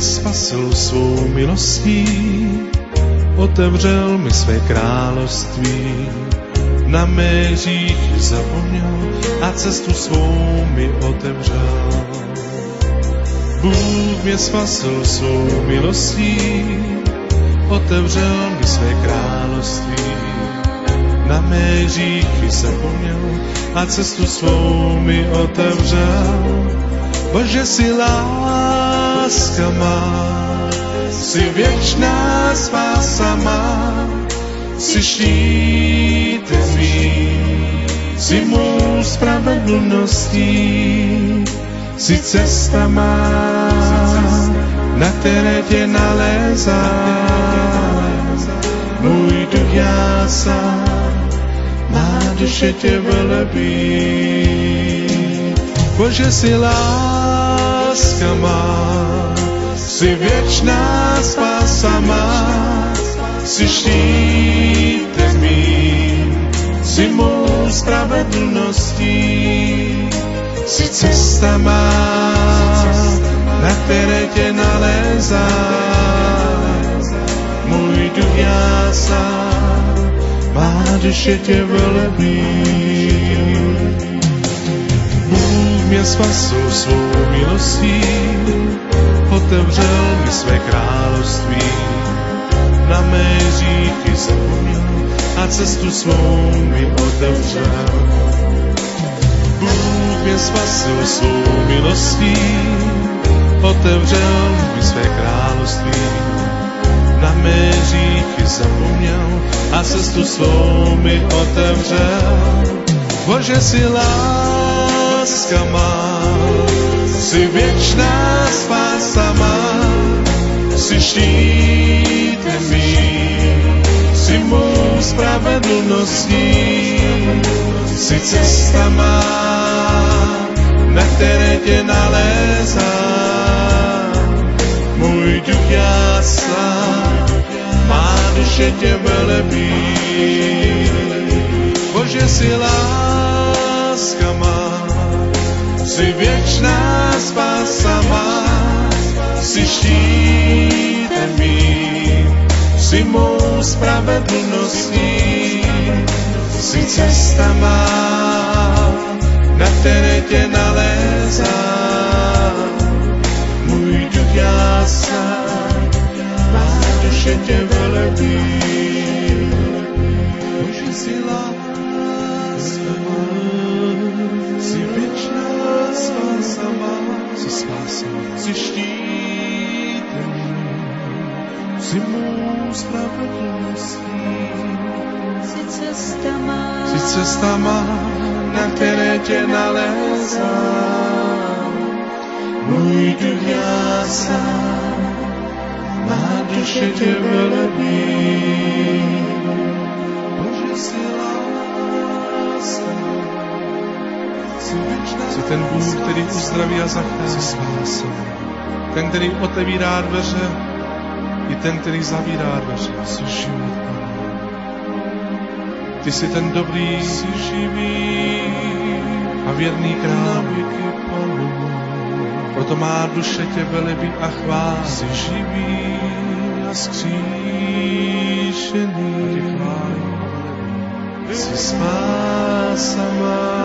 mě spasil svou milostí, otevřel mi své království. Na mé hříchy zapomněl a cestu svou mi otevřel. Bůh mě spasil svou milostí, otevřel mi své království. Na mé hříchy zapomněl a cestu svou mi otevřel. Bože, si láska má, si věčná spása má, si štítem mým, si mou spravedlností, si cesta má, na které tě nalézám. Můj duch jásá, má duše tě velebí. Bože, si láska má, si věčná spása má, si štítem mým, si mou spravedlností, si cesta má, na které tě nalézám. Můj duch jásá, má duše tě velebí. Bůh mě spasil svou milostí, otevřel mi své království. Na mé hříchy zapomněl a cestu svou mi otevřel. Bůh mě spasil svou milostí, otevřel mi své království. Na mé hříchy zapomněl a cestu svou mi otevřel. Bože, si láska má, si věčná spása má, si štítem mým, si mou spravedlností, si cesta má, na které tě nalézám. Můj duch jásá, má duše tě velebí. Bože, si láska má, si věčná spása má, si štítem mým, si mou spravedlností, si cesta má, na které tě nalézám. Můj duch jásá, má duše tě velebí. Bože, si láska má, si věčná spása má, si štítem mým, si mou spravedlností, si cesta má, na které tě nalézám. Můj duch jásá, má duše tě velebí. Bože, si láska, si ten Bůh, který uzdraví a zachrání. Ten, který otevírá dveře, i ten, který zavírá dveře. Jsi život, Pane. Ty jsi ten dobrý, jsi živý a věrný král. Proto má duše tě velebí a chválí. Jsi živý a zkříšený. Jsi spása má.